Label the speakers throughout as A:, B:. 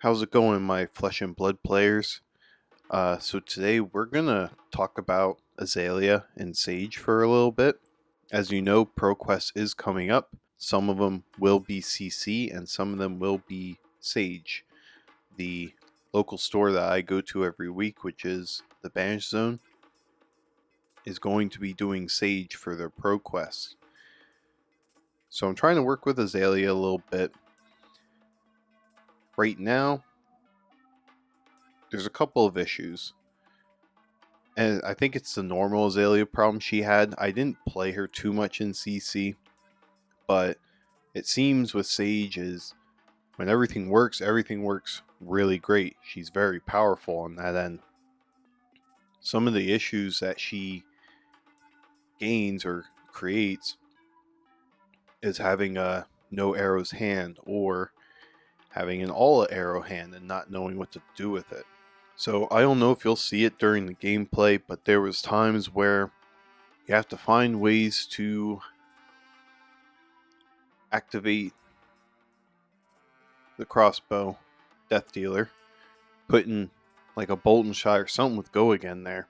A: How's it going, my flesh and blood players? So today we're gonna talk about Azalea and Sage for a little bit. As you know, ProQuest is coming up. Some of them will be CC and some of them will be Sage. The local store that I go to every week, which is the Banish Zone, is going to be doing Sage for their ProQuest. So I'm trying to work with Azalea a little bit. Right now, there's a couple of issues. And I think it's the normal Azalea problem she had. I didn't play her too much in CC, but it seems with Sage is when everything works really great. She's very powerful on that end. Some of the issues that she gains or creates is having a no arrows hand or having an all arrow hand and not knowing what to do with it. So I don't know if you'll see it during the gameplay, but there was times where you have to find ways to activate the crossbow death dealer, putting like a bolt and shot or something with go again there,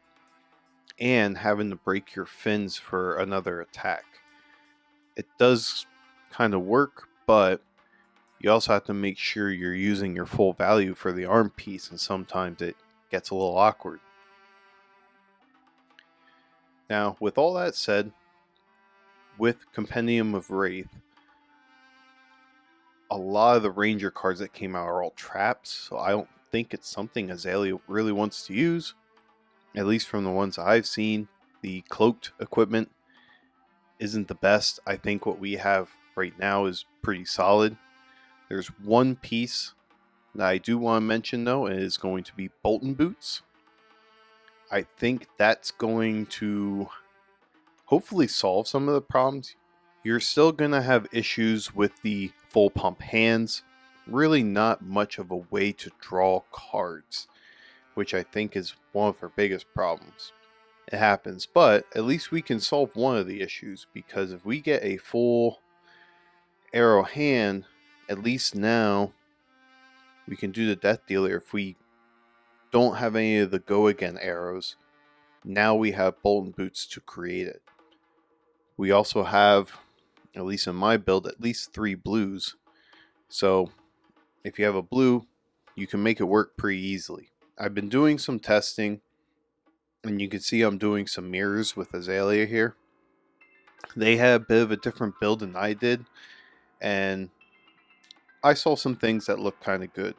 A: and having to break your fins for another attack. It does kind of work, but you also have to make sure you're using your full value for the arm piece, and sometimes it gets a little awkward. Now, with all that said, with Compendium of Wraith, a lot of the Ranger cards that came out are all traps, so I don't think it's something Azalea really wants to use. At least from the ones I've seen, the cloaked equipment isn't the best. I think what we have right now is pretty solid. There's one piece that I do want to mention though, and it is going to be Bolton Boots. I think that's going to hopefully solve some of the problems. You're still going to have issues with the full pump hands. Really not much of a way to draw cards, which I think is one of her biggest problems. It happens, but at least we can solve one of the issues, because if we get a full arrow hand, at least now we can do the death dealer. If we don't have any of the go again arrows, now we have Bolton Boots to create it. We also have, at least in my build, at least 3 blues. So if you have a blue, you can make it work pretty easily. I've been doing some testing, and you can see I'm doing some mirrors with Azalea here. They had a bit of a different build than I did, and I saw some things that looked kind of good.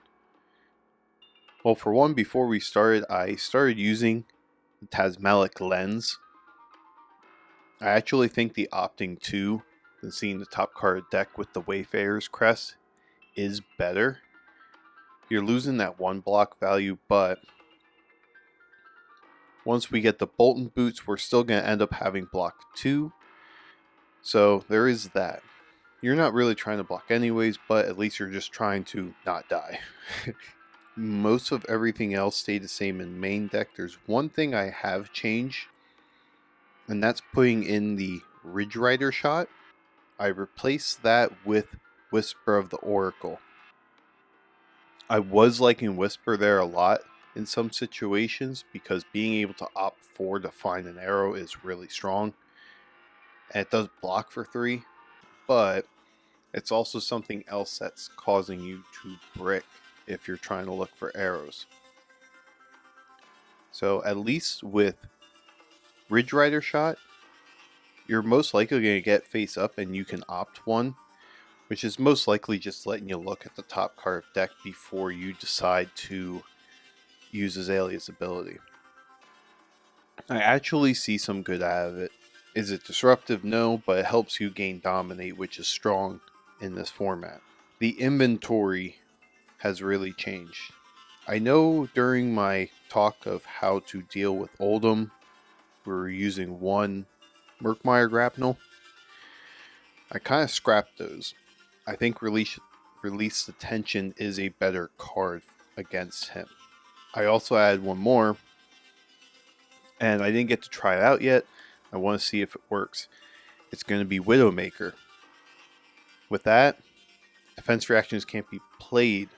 A: Well, for one, before we started, I started using the Tasmalic lens. I actually think the opting to than seeing the top card deck with the Wayfarer's crest is better. You're losing that 1 block value, but once we get the Bolton Boots, we're still going to end up having block 2. So there is that. You're not really trying to block anyways, but at least you're just trying to not die. Most of everything else stayed the same in main deck. There's one thing I have changed, and that's putting in the Ridge Rider shot. I replaced that with Whisper of the Oracle. I was liking Whisper there a lot in some situations, because being able to opt for to find an arrow is really strong. And it does block for 3, but it's also something else that's causing you to brick if you're trying to look for arrows. So at least with Ridge Rider shot, you're most likely going to get face up and you can opt one, which is most likely just letting you look at the top card of deck before you decide to use Azalea's ability. I actually see some good out of it. Is it disruptive? No, but it helps you gain Dominate, which is strong in this format. The inventory has really changed. I know during my talk of how to deal with Oldham, we were using 1 Murkmire Grapnel. I kind of scrapped those. I think Release the Tension is a better card against him. I also added 1 more, and I didn't get to try it out yet. I want to see if it works. It's going to be Widowmaker. With that, defense reactions can't be played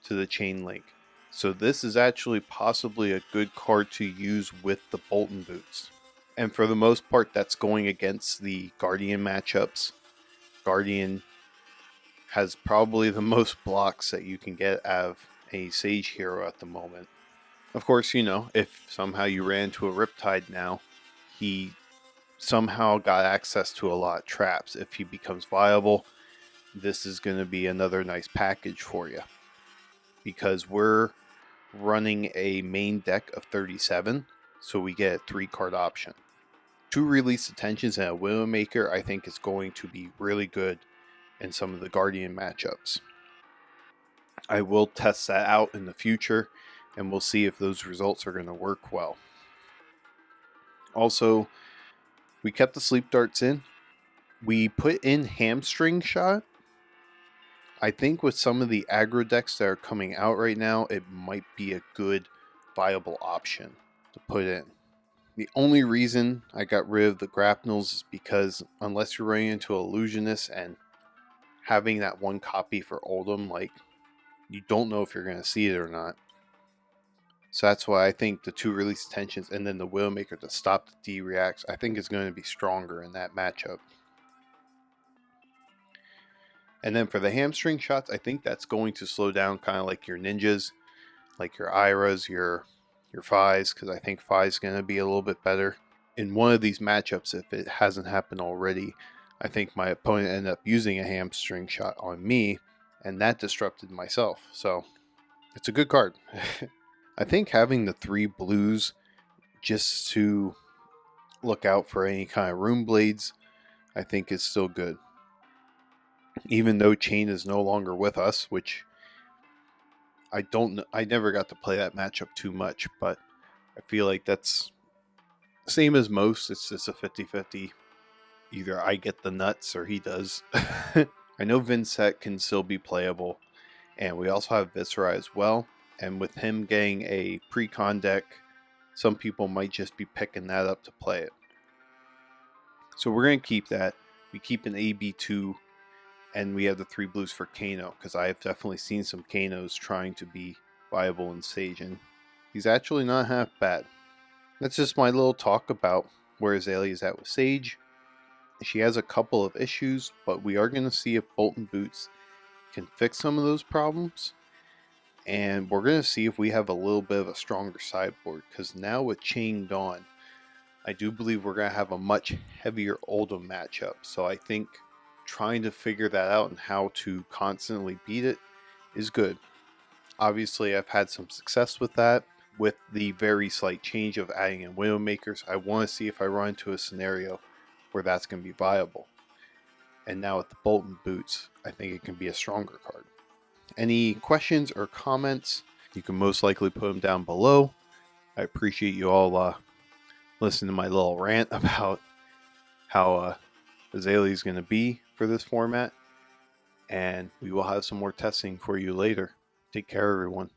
A: to the chain link. So this is actually possibly a good card to use with the Bolton Boots. And for the most part, that's going against the Guardian matchups. Guardian has probably the most blocks that you can get out of a Sage hero at the moment. Of course, if somehow you ran into a Riptide now, he somehow got access to a lot of traps. If he becomes viable, this is going to be another nice package for you. Because we're running a main deck of 37, so we get a 3-card option. 2 release attentions and a Widowmaker I think is going to be really good in some of the Guardian matchups. I will test that out in the future, and we'll see if those results are going to work well. Also, we kept the Sleep Darts in. We put in Hamstring Shot. I think with some of the aggro decks that are coming out right now, it might be a good, viable option to put in. The only reason I got rid of the Grapnels is because unless you're running into Illusionist and having that one copy for Oldham, you don't know if you're going to see it or not. So that's why I think the 2 release tensions and then the Widowmaker to stop the D-reacts, I think is going to be stronger in that matchup. And then for the Hamstring Shots, I think that's going to slow down kind of like your Ninjas, like your Iras, your Phis, because I think Phis is going to be a little bit better. In one of these matchups, if it hasn't happened already, I think my opponent ended up using a Hamstring Shot on me, and that disrupted myself. So it's a good card. I think having the 3 blues just to look out for any kind of Rune Blades, I think is still good. Even though Chain is no longer with us, which I never got to play that matchup too much, but I feel like that's same as most. It's just a 50-50. Either I get the nuts or he does. I know Vincent can still be playable, and we also have Viscera as well. And with him getting a pre-con deck, some people might just be picking that up to play it. So we're going to keep that. We keep an AB2, and we have the 3 blues for Kano, because I have definitely seen some Kanos trying to be viable in Sage, and he's actually not half bad. That's just my little talk about where Azalea is at with Sage. She has a couple of issues, but we are going to see if Bolton Boots can fix some of those problems. And we're going to see if we have a little bit of a stronger sideboard, because now with Chain Dawn, I do believe we're going to have a much heavier Oldham matchup. So I think trying to figure that out and how to constantly beat it is good. Obviously, I've had some success with that. With the very slight change of adding in Widowmakers, I want to see if I run into a scenario where that's going to be viable. And now with the Bolton Boots, I think it can be a stronger card. Any questions or comments, you can most likely put them down below. I appreciate you all listening to my little rant about how Azalea is going to be for this format. And we will have some more testing for you later. Take care, everyone.